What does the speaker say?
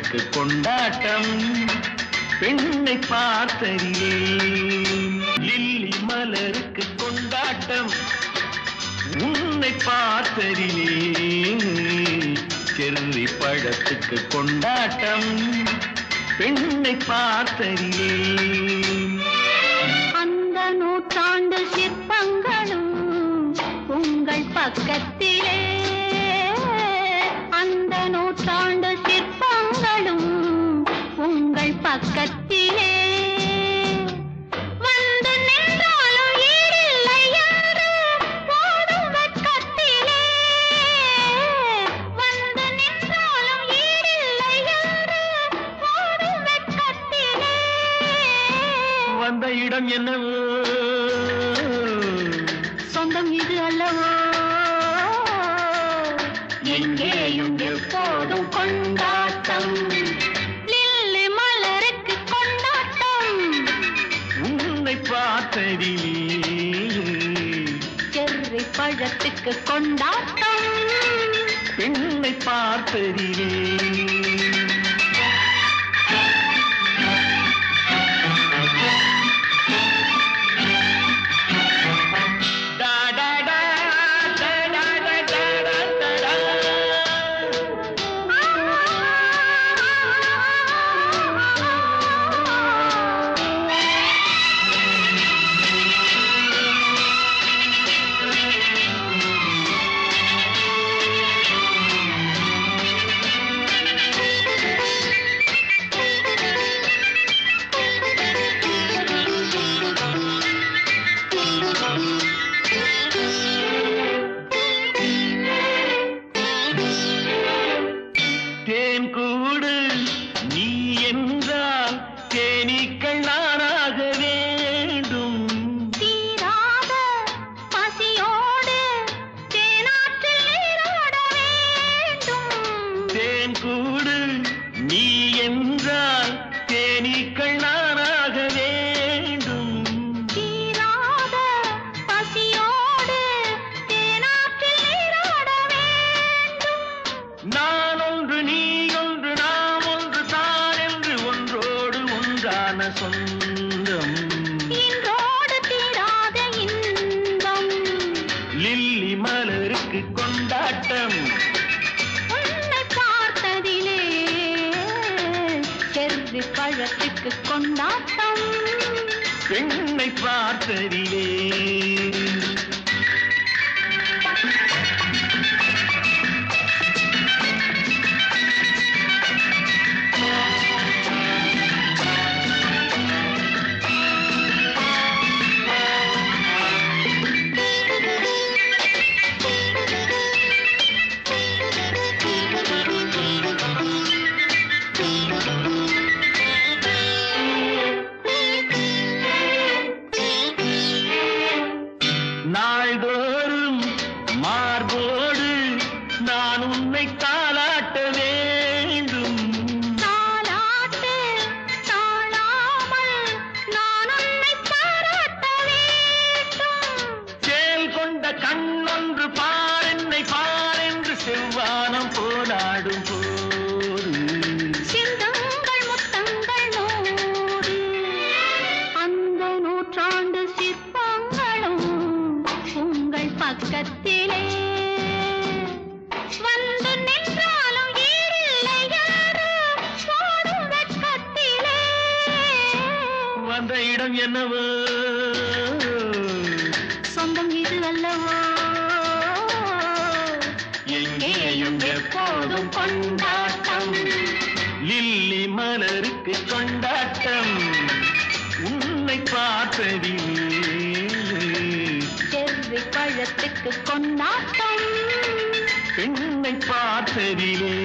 பழத்துக்கு கொண்டாட்டம் பெண்ணை பார்த்தறியே லில்லி மலருக்கு கொண்டாட்டம் உன்னை பார்த்தறியே செர்ரி பழத்துக்கு கொண்டாட்டம் பெண்ணை பார்த்தறியே அந்த நூற்றாண்டு சிற்பங்களும் உங்கள் பக்கத்திலே அந்த நூற்றாண்டு சிற்பங்களும் உங்கள் பக்கத்திலே வந்து நின்றாலும் ஈடில்லை என்று போடும் வெட்கத்திலே வந்து நின்றாலும் ஈடில்லை என்று போடும் வெட்கத்திலே வந்த இடம் என்னவோ சொந்தம் இது அல்லவோ எங்கேயும் எப்போதும் கொண்டாட்டம் லில்லி மலருக்கு கொண்டாட்டம் உன்னை பார்த்தறியே செர்ரி பழத்துக்கு கொண்டாட்டம் பெண்ணை பார்த்தறியே கூடு நீ என்றால் தேனீக்கள் நானாக வேண்டும் தீராத பசியோடு தேனாற்றில் நீராட வேண்டும் தேன் கூடு நீ என்றால் தேனீக்கள் நானாக வேண்டும் தீராத பசியோடு தேனாற்றில் நீராட வேண்டும் நான் ஒன்று நீ சொந்தம் இன்றோடு தீராத இன்பம் லில்லி மலருக்கு கொண்டாட்டம் உன்னை பார்த்ததிலே செர்ரி பழத்துக்கு கொண்டாட்டம் பெண்ணை பார்த்ததிலே நாள்தோறும் மார்போடு நான் உன்னை தாலாட்ட வேண்டும் தாலாட்டு தாழாமல் நான் உன்னை பாராட்ட வேண்டும் சேல் கொண்ட கண்ணொன்று பாரென்னை பாரென்று செவ்வானம் போலாடும் போது சிந்தங்கள் முத்தங்கள் நூறு அந்த நூற்றாண்டு சிற்பங்களும் உங்கள் பக்கத்திலே வந்து நின்றாலும் ஈடில்லை என்று போடும் வெட்கத்திலே வந்த இடம் என்னவோ சொந்தம் இது அல்லவோ எங்கேயும் எப்போதும் கொண்டாட்டம் லில்லி மலருக்கு கொண்டாட்டம் உன்னை பார்த்ததிலே செர்ரி பழத்துக்கு கொண்டாட்டம் பெண்ணை பார்த்ததிலே